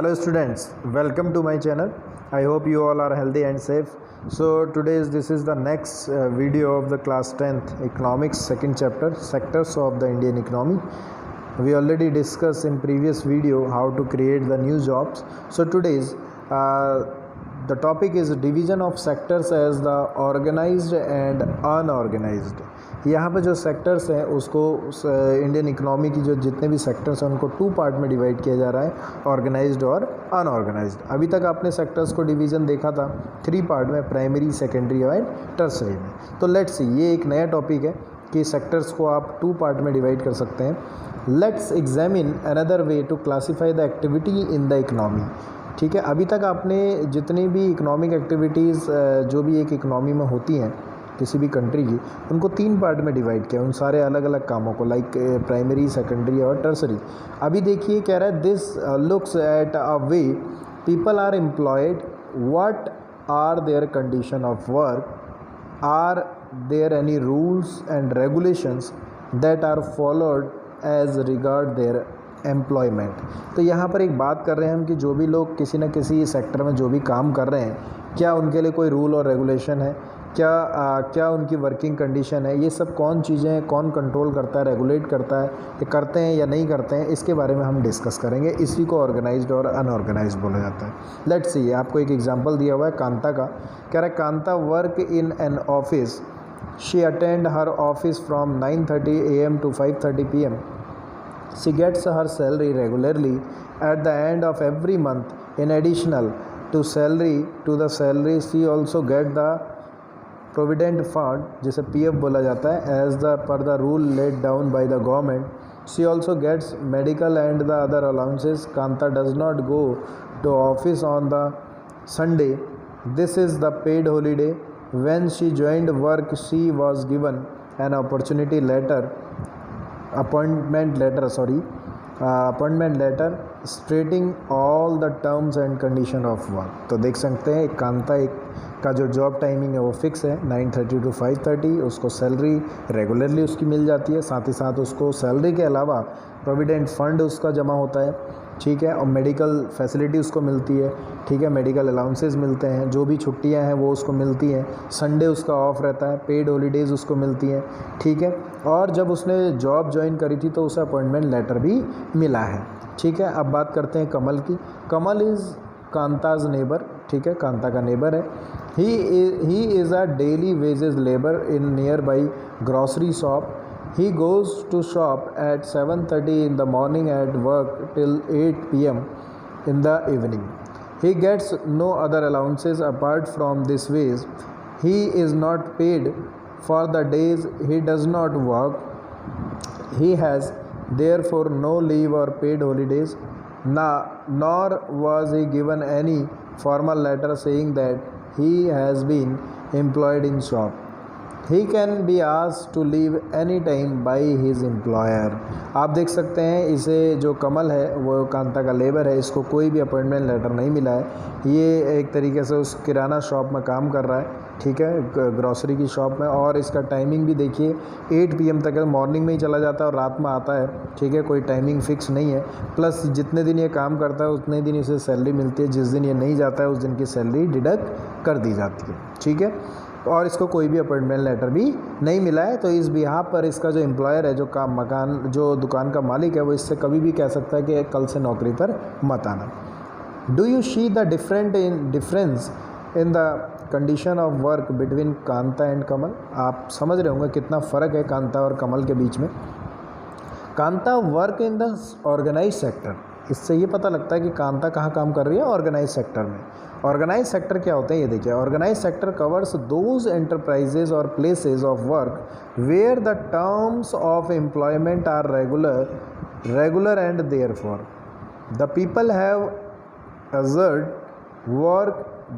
Hello students, welcome to my channel. I hope you all are healthy and safe. So this is the next video of the class 10th economics second chapter, sectors of the Indian economy. We already discussed in previous video how to create the new jobs. So today's the topic is division of sectors as the organized and unorganized. यहाँ पे जो sectors हैं उसको Indian economy की जो जितने भी sectors हैं उनको टू पार्ट में डिवाइड किया जा रहा है, ऑर्गेनाइज्ड और अनऑर्गेनाइज्ड। अभी तक आपने सेक्टर्स को डिवीज़न देखा था थ्री पार्ट में, प्राइमरी, सेकेंडरी और टर्सरी में। तो लेट्स सी, ये एक नया टॉपिक है कि सेक्टर्स को आप टू पार्ट में डिवाइड कर सकते हैं। Let's examine another way to classify the activity in the economy. ठीक है, अभी तक आपने जितनी भी इकोनॉमिक एक्टिविटीज़ जो भी एक इकोनॉमी में होती हैं किसी भी कंट्री की, उनको तीन पार्ट में डिवाइड किया, उन सारे अलग अलग कामों को, लाइक प्राइमरी, सेकेंडरी और टर्सरी। अभी देखिए कह रहा है this looks at a way people are employed, what are their condition of work, are there any rules and regulations that are followed as regard their employment. तो यहाँ पर एक बात कर रहे हैं हम कि जो भी लोग किसी न किसी सेक्टर में जो भी काम कर रहे हैं, क्या उनके लिए कोई रूल और रेगुलेशन है, क्या उनकी वर्किंग कंडीशन है, ये सब कौन चीज़ें हैं, कौन कंट्रोल करता है, रेगुलेट करता है, ये करते हैं या नहीं करते हैं, इसके बारे में हम डिस्कस करेंगे। इसी को ऑर्गेनाइज्ड और अनऑर्गेनाइज्ड बोला जाता है। लेट्स सी, आपको एक एग्जांपल दिया हुआ है कांता का। कह रहा है Kanta work in an office, she attend her office from 9:30 AM to 5:30 PM. She gets her salary regularly at the end of every month. In additional to the salary, she also get the provident fund, जिसे PF बोला जाता है, as the per the rule laid down by the government. She also gets medical and the other allowances. Kanta does not go to office on the Sunday. This is the paid holiday. When she joined work, she was given an appointment letter stating all the terms and condition of work. तो देख सकते हैं कांता का जो job timing है वो fix है 9:30 to 5:30। उसको सैलरी रेगुलरली उसकी मिल जाती है, साथ ही साथ उसको सैलरी के अलावा प्रोविडेंट फंड उसका जमा होता है, ठीक है, और मेडिकल फैसिलिटी उसको मिलती है, ठीक है, मेडिकल अलाउंसेस मिलते हैं, जो भी छुट्टियां हैं वो उसको मिलती हैं, संडे उसका ऑफ रहता है, पेड हॉलीडेज़ उसको मिलती हैं, ठीक है। और जब उसने जॉब ज्वाइन करी थी तो उसे अपॉइंटमेंट लेटर भी मिला है, ठीक है। अब बात करते हैं कमल की। कमल इज़ कांताज नेबर, ठीक है, कांता का नेबर है। He is a daily wages labour in near by grocery shop. He goes to shop at 7:30 in the morning and work till 8 PM in the evening. He gets no other allowances apart from this wage. He is not paid for the days he does not work. He has therefore no leave or paid holidays, nor was he given any formal letter saying that he has been employed in shop. He can be asked to leave any time by his employer. आप देख सकते हैं इसे, जो कमल है वो कांता का labour है, इसको कोई भी अपॉइंटमेंट लेटर नहीं मिला है। ये एक तरीके से उस किराना शॉप में काम कर रहा है, ठीक है, ग्रॉसरी की शॉप में, और इसका टाइमिंग भी देखिए 8 PM तक है, मॉर्निंग में ही चला जाता है और रात में आता है, ठीक है, कोई टाइमिंग फ़िक्स नहीं है। प्लस जितने दिन ये काम करता है उतने दिन इसे सैलरी मिलती है, जिस दिन ये नहीं जाता है उस दिन की सैलरी डिडक्ट कर दी जाती है, ठीक है। और इसको कोई भी अपॉइंटमेंट लेटर भी नहीं मिला है। तो इस बिहाफ पर इसका जो एम्प्लॉयर है, जो दुकान का मालिक है, वो इससे कभी भी कह सकता है कि कल से नौकरी पर मत आना। Do you see the difference in the condition of work between Kanta and Kamal? आप समझ रहे होंगे कितना फ़र्क है कांता और कमल के बीच में। Kanta work in the organise sector, इससे ये पता लगता है कि कांता कहाँ काम कर रही है, ऑर्गेनाइज सेक्टर में। ऑर्गेनाइज सेक्टर क्या होते हैं ये देखिए। Organise sector covers those enterprises और places of work where the terms of employment are regular and therefore the people have assured work,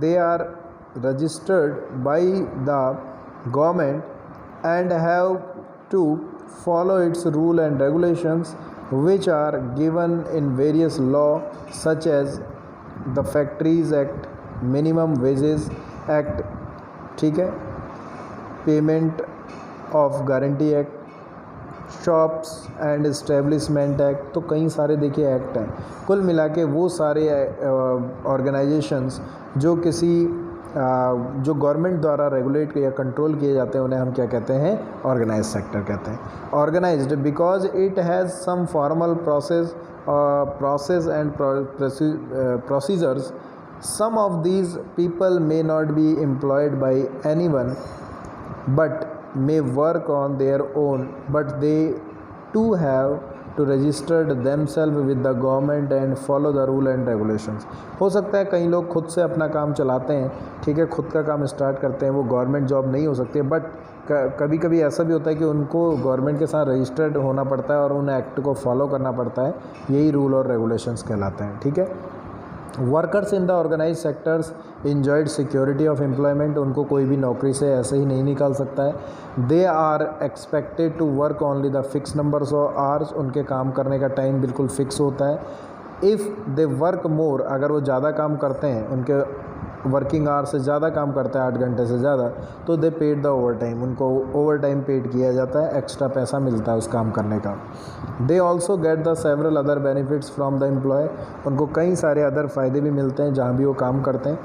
they are registered by the government and have to follow its rule and regulations which are given in various law such as the Factories Act, Minimum Wages Act, ठीक है, Payment of Guarantee Act, shops and establishment act, तो कई सारे देखिए act हैं। कुल मिला के वो सारे ऑर्गेनाइजेशंस जो किसी जो गवर्नमेंट द्वारा रेगुलेट या कंट्रोल किए जाते हैं उन्हें हम क्या कहते हैं, ऑर्गेनाइज सेक्टर कहते हैं। Organised because it has some formal process and procedures. Some of these people may not be employed by anyone but may work on their own, but they too have to register themselves with the government and follow the rule and regulations. हो सकता है कई लोग खुद से अपना काम चलाते हैं, ठीक है, खुद का काम स्टार्ट करते हैं, वो गवर्नमेंट जॉब नहीं हो सकती, बट कभी कभी ऐसा भी होता है कि उनको गवर्नमेंट के साथ रजिस्टर्ड होना पड़ता है और उन एक्ट को फॉलो करना पड़ता है, यही रूल और रेगुलेशंस कहलाते हैं, ठीक है। Workers in the organise sectors enjoyed security of employment, उनको कोई भी नौकरी से ऐसे ही नहीं निकाल सकता है। They are expected to work only the fix numbers of hours, उनके काम करने का टाइम बिल्कुल फिक्स होता है। इफ़ दे वर्क मोर, अगर वो ज़्यादा काम करते हैं, उनके वर्किंग आवर से ज़्यादा काम करता है, 8 घंटे से ज़्यादा, तो दे पेड द ओवर टाइम, उनको ओवर टाइम पेड किया जाता है, एक्स्ट्रा पैसा मिलता है उस काम करने का। They also get the several other benefits from the employ, उनको कई सारे अदर फ़ायदे भी मिलते हैं जहाँ भी वो काम करते हैं।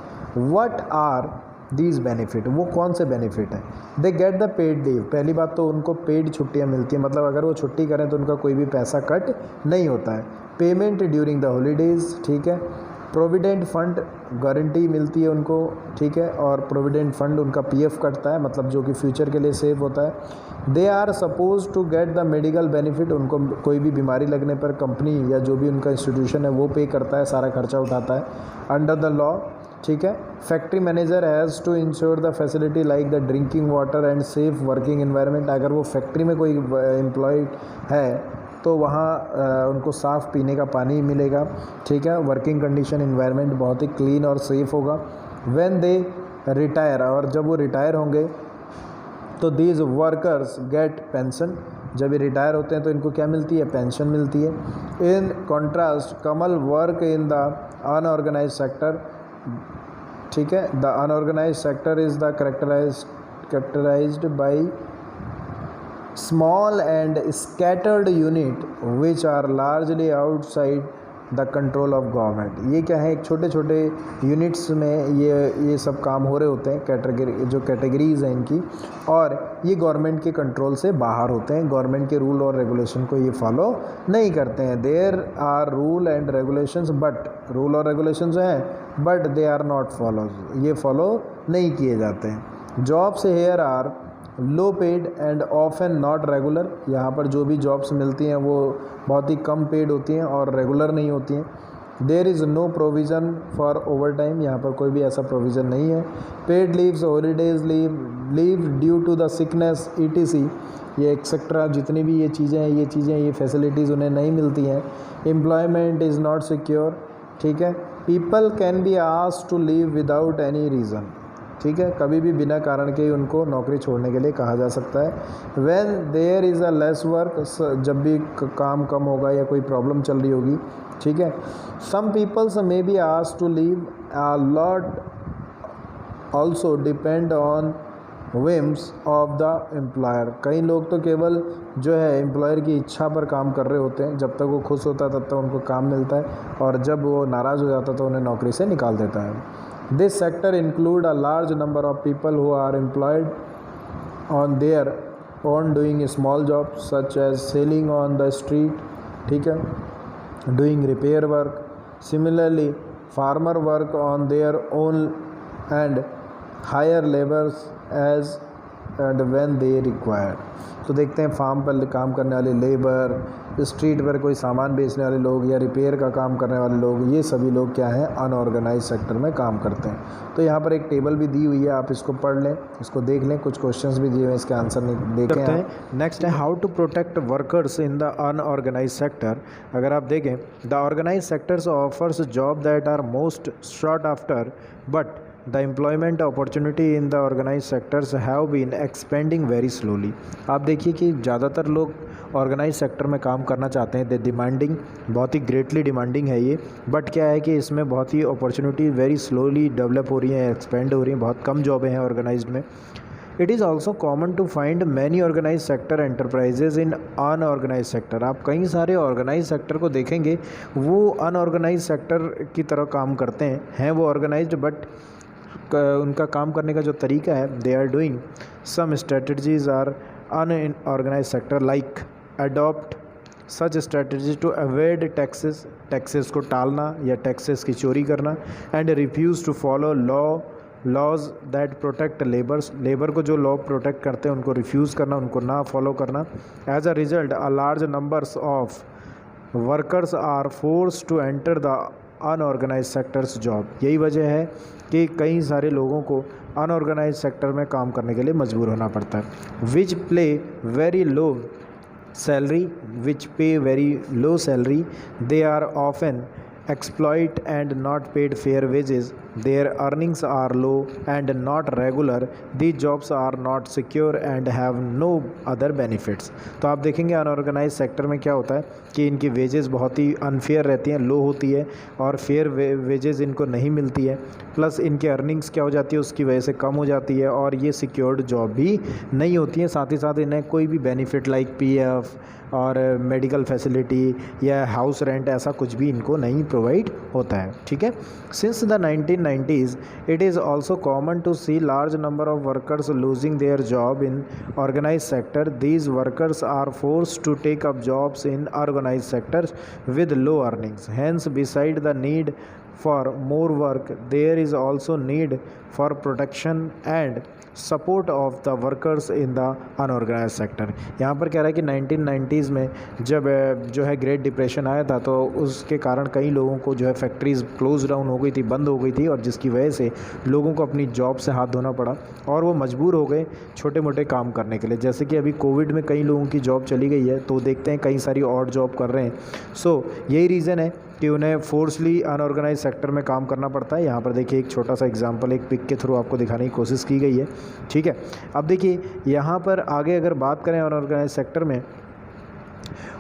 व्हाट आर दीज बेनिफिट, वो कौन से बेनिफिट हैं? They get the paid leave, पहली बात तो उनको पेड छुट्टियाँ मिलती हैं, मतलब अगर वो छुट्टी करें तो उनका कोई भी पैसा कट नहीं होता है। पेमेंट ड्यूरिंग द हॉलीडेज़, ठीक है। प्रोविडेंट फंड गारंटी मिलती है उनको, ठीक है, और प्रोविडेंट फंड उनका पीएफ कटता है, मतलब जो कि फ्यूचर के लिए सेव होता है। They are suppose to get the medical benefit, उनको कोई भी बीमारी लगने पर कंपनी या जो भी उनका इंस्टीट्यूशन है वो पे करता है, सारा खर्चा उठाता है अंडर द लॉ, ठीक है। Factory manager has to ensure the facility like the drinking water and safe working environment, अगर वो फैक्ट्री में कोई एम्प्लॉयड है तो वहाँ उनको साफ़ पीने का पानी मिलेगा, ठीक है। वर्किंग कंडीशन इन्वायरमेंट बहुत ही क्लीन और सेफ़ होगा। व्हेन दे रिटायर, और जब वो रिटायर होंगे तो दीज वर्कर्स गेट पेंशन, जब ये रिटायर होते हैं तो इनको क्या मिलती है, पेंशन मिलती है। In contrast Kamal work in the unorganise sector, ठीक है। The unorganise sector is the characterized by small and scattered unit which are largely outside the control of government। ये क्या है, एक छोटे छोटे यूनिट्स में ये सब काम हो रहे होते हैं, कैटेगरी जो कैटेगरीज़ हैं इनकी, और ये गवर्नमेंट के कंट्रोल से बाहर होते हैं, गवर्नमेंट के रूल और रेगुलेशन को ये फॉलो नहीं करते हैं। There are rule and regulations, but rule और रेगुलेशंस हैं but they are not follows, ये फॉलो नहीं किए जाते हैं। Jobs here are low paid and often not regular, यहाँ पर जो भी जॉब्स मिलती हैं वो बहुत ही कम पेड होती हैं और रेगुलर नहीं होती हैं। There is no provision for overtime, यहाँ पर कोई भी ऐसा प्रोविज़न नहीं है। Paid leaves, holidays leave due to the sickness ETC, ये एक्सेट्रा जितनी भी ये चीज़ें ये फैसिलिटीज़ उन्हें नहीं मिलती हैं। एम्प्लॉयमेंट इज़ नॉट सिक्योर, ठीक है। People can be asked to leave without any reason, ठीक है, कभी भी बिना कारण के ही उनको नौकरी छोड़ने के लिए कहा जा सकता है। When there is a less work, जब भी काम कम होगा या कोई प्रॉब्लम चल रही होगी, ठीक है। Some peoples may be asked to leave, a lot also depend on whims of the employer, कई लोग तो केवल जो है एम्प्लॉयर की इच्छा पर काम कर रहे होते हैं, जब तक वो खुश होता है तब तक उनको काम मिलता है, और जब वो नाराज़ हो जाता है तो उन्हें नौकरी से निकाल देता है। This sector include a large number of people who are employed on their own doing small jobs such as selling on the street, ठीक है, doing repair work. Similarly, farmer work on their own and hire laborers as and when they require। तो देखते हैं farm पर काम करने वाले labour, street पर कोई सामान बेचने वाले लोग या रिपेयर का काम करने वाले लोग, ये सभी लोग क्या हैं, अनऑर्गेनाइज सेक्टर में काम करते हैं। तो यहाँ पर एक टेबल भी दी हुई है, आप इसको पढ़ लें, इसको देख लें, कुछ क्वेश्चंस भी दिए हुए हैं, इसके आंसर देखें हैं। नेक्स्ट है how to protect workers in the unorganise sector. अगर आप देखें, the organise sectors offers job that are most sought after, but the employment opportunity in the organise sectors have been expanding very slowly. आप देखिए कि ज़्यादातर लोग organise sector में काम करना चाहते हैं, द डिमांडिंग, बहुत ही ग्रेटली डिमांडिंग है ये, बट क्या है कि इसमें बहुत ही अपॉर्चुनिटी वेरी स्लोली डेवलप हो रही हैं, एक्सपेंड हो रही हैं, बहुत कम जॉबें हैं ऑर्गेनाइज्ड में। It is also common to find many organise sector enterprises in unorganise sector. आप कई सारे ऑर्गेनाइज सेक्टर को देखेंगे वो अनऑर्गेनाइज सेक्टर की तरह काम करते हैं वो ऑर्गेनाइज्ड, बट उनका काम करने का जो तरीका है, they are doing some strategies are unorganise sector like adopt such strategies to avoid taxes को टालना या टैक्सेस की चोरी करना, and refuse to follow laws that protect labour को जो लॉ प्रोटेक्ट करते हैं उनको रिफ्यूज़ करना, उनको ना फॉलो करना। As a result a large numbers of workers are force to enter the unorganise sectors job. यही वजह है कि कई सारे लोगों को अनऑर्गेनाइज सेक्टर में काम करने के लिए मजबूर होना पड़ता है। विच पे very low salary, they are often exploit and not paid fair wages, their earnings are low and not regular, these jobs are not secure and have no other benefits। तो आप देखेंगे अनऑर्गेनाइज सेक्टर में क्या होता है कि इनकी wages बहुत ही अनफेयर रहती हैं, लो होती है और फेयर वेजेस इनको नहीं मिलती है, प्लस इनकी अर्निंग्स क्या हो जाती है उसकी वजह से कम हो जाती है, और ये सिक्योर्ड जॉब भी नहीं होती है। साथ ही साथ इन्हें कोई भी बेनिफिट लाइक पीएफ और मेडिकल फैसिलिटी या हाउस रेंट ऐसा कुछ भी इनको नहीं प्रोवाइड होता है। ठीक है, since the 1990s it is also common to see large number of workers losing their job in organise sector. These workers are force to take up jobs in organise sectors with low earnings. Hence beside the need for more work there is also need for protection and support of the workers in the unorganise sector. यहाँ पर कह रहा है कि 1990s में जब जो है ग्रेट डिप्रेशन आया था तो उसके कारण कई लोगों को जो है फैक्ट्रीज़ क्लोज डाउन हो गई थी, बंद हो गई थी, और जिसकी वजह से लोगों को अपनी जॉब से हाथ धोना पड़ा और वो मजबूर हो गए छोटे मोटे काम करने के लिए। जैसे कि अभी कोविड में कई लोगों की जॉब चली गई है तो देखते हैं कई सारी और जॉब कर रहे हैं। सो यही रीज़न है कि उन्हें फोर्सली अनऑर्गेनाइज सेक्टर में काम करना पड़ता है। यहाँ पर देखिए एक छोटा सा एग्जांपल एक पिक के थ्रू आपको दिखाने की कोशिश की गई है। ठीक है, अब देखिए यहाँ पर आगे अगर बात करें अनऑर्गेनाइज सेक्टर में,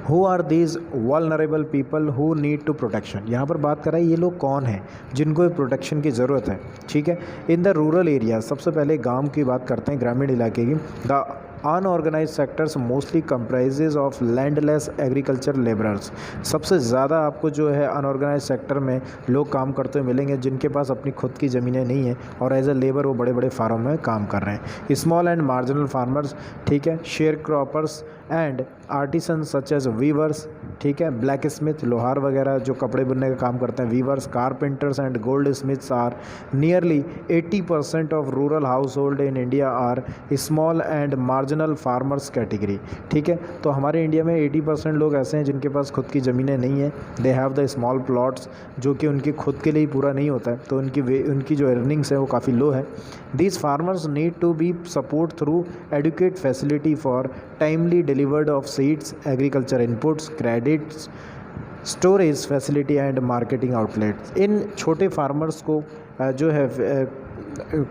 who are these vulnerable people who need to protection. यहाँ पर बात कर रहा है ये लोग कौन हैं जिनको प्रोटेक्शन की ज़रूरत है। ठीक है, इन द रूरल एरिया, सबसे पहले गांव की बात करते हैं, ग्रामीण इलाके की। The unorganise sectors mostly comprises of landless agriculture labourers. सबसे ज़्यादा आपको जो है अनऑर्गेनाइज सेक्टर में लोग काम करते हुए मिलेंगे जिनके पास अपनी खुद की ज़मीनें नहीं हैं और एज ए लेबर वो बड़े बड़े फार्म में काम कर रहे हैं। स्मॉल एंड मार्जिनल फार्मर्स, ठीक है, sharecroppers and artisan such as weavers, ठीक है, ब्लैक स्मिथ, लोहार वगैरह जो कपड़े बुनने का काम करते हैं, weavers, carpenters and goldsmiths are nearly 80% of rural household in India are small and marginal farmers category. ठीक है, तो हमारे इंडिया में 80% लोग ऐसे हैं जिनके पास खुद की ज़मीनें नहीं हैं, they have the small plots, जो कि उनकी खुद के लिए पूरा नहीं होता है, तो उनकी जो अर्निंग्स है वो काफ़ी लो है। These farmers need to be support through educate facility for timely delivered of seeds, agriculture inputs, credits, storage facility and marketing outlets. इन छोटे फार्मर्स को जो है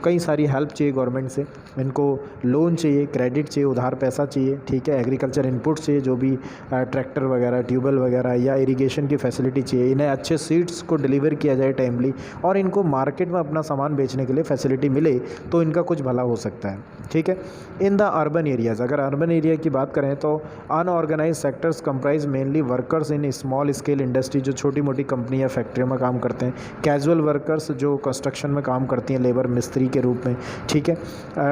कई सारी हेल्प चाहिए गवर्नमेंट से, इनको लोन चाहिए, क्रेडिट चाहिए, उधार पैसा चाहिए, ठीक है, एग्रीकल्चर इनपुट्स चाहिए, जो भी ट्रैक्टर वगैरह, ट्यूबवेल वगैरह या इरिगेशन की फैसिलिटी चाहिए, इन्हें अच्छे सीड्स को डिलीवर किया जाए टाइमली, और इनको मार्केट में अपना सामान बेचने के लिए फैसिलिटी मिले तो इनका कुछ भला हो सकता है। ठीक है, इन द अर्बन एरियाज़, अगर अर्बन एरिया की बात करें तो unorganise sectors comprise mainly workers in small scale industry, जो छोटी मोटी कंपनी या फैक्ट्रियों में काम करते हैं, कैजुअल वर्कर्स जो कंस्ट्रक्शन में काम करती हैं, लेबर मिस्त्री के रूप में, ठीक है,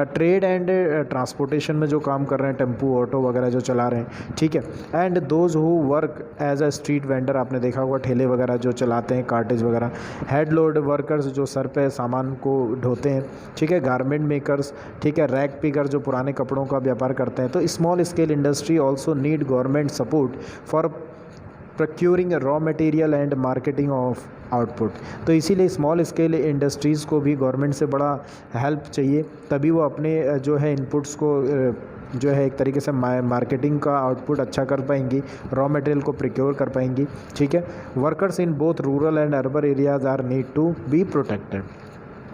ट्रेड एंड ट्रांसपोर्टेशन में जो काम कर रहे हैं, टेम्पू ऑटो वगैरह जो चला रहे हैं, ठीक है, and those who work as a street vendor, आपने देखा होगा ठेले वगैरह जो चलाते हैं, कार्टेज वगैरह, हेड लोड वर्कर्स जो सर पे सामान को ढोते हैं, ठीक है, गारमेंट मेकर्स, ठीक है, रैक पिकर जो पुराने कपड़ों का व्यापार करते हैं। तो small scale industry also need government support for procuring raw material and marketing of output. तो इसीलिए स्मॉल स्केल इंडस्ट्रीज़ को भी गवर्नमेंट से बड़ा हेल्प चाहिए, तभी वो अपने जो है इनपुट्स को जो है एक तरीके से मार्केटिंग का आउटपुट अच्छा कर पाएंगी, रॉ मटेरियल को प्रोक्योर कर पाएंगी। ठीक है, workers in both rural and urban areas are need to be protected,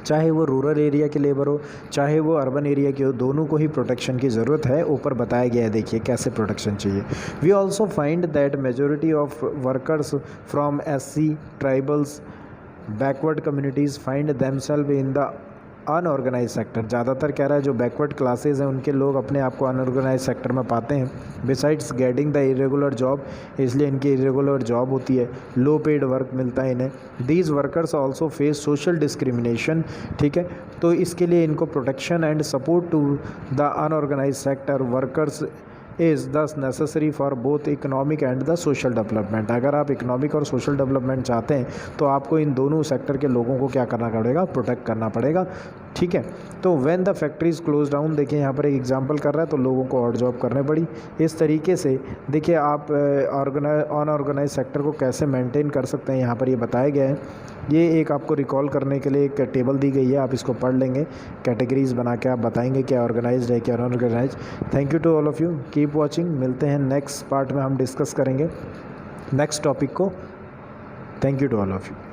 चाहे वो रूरल एरिया के लेबर हो चाहे वो अर्बन एरिया के हो, दोनों को ही प्रोटेक्शन की ज़रूरत है। ऊपर बताया गया है, देखिए कैसे प्रोटेक्शन चाहिए। We also find that majority of workers from SC, tribals, backward communities find themselves in the unorganise sector, ज़्यादातर कह रहा है जो बैकवर्ड क्लासेज हैं उनके लोग अपने आप को अनऑर्गेनाइज सेक्टर में पाते हैं। Besides getting the irregular job, इसलिए इनकी इरेगुलर जॉब होती है, लो पेड वर्क मिलता है इन्हें। These workers also face social discrimination, ठीक है, तो इसके लिए इनको protection and support to the unorganise sector workers is thus necessary for both economic and the social development. अगर आप इकोनॉमिक और सोशल डेवलपमेंट चाहते हैं तो आपको इन दोनों सेक्टर के लोगों को क्या करना पड़ेगा, प्रोटेक्ट करना पड़ेगा, ठीक है। तो when the factories close down, देखिए यहाँ पर एक एग्जांपल कर रहा है, तो लोगों को और जॉब करने पड़ी। इस तरीके से देखिए आप अनऑर्गेनाइज सेक्टर को कैसे मेंटेन कर सकते हैं, यहाँ पर ये बताया गया है। ये एक आपको रिकॉल करने के लिए एक टेबल दी गई है, आप इसको पढ़ लेंगे, कैटेगरीज बना के आप बताएंगे क्या ऑर्गेनाइज्ड है क्या unorganised. Thank you to all of you, keep watching, मिलते हैं नेक्स्ट पार्ट में, हम डिस्कस करेंगे नेक्स्ट टॉपिक को। Thank you to all of you.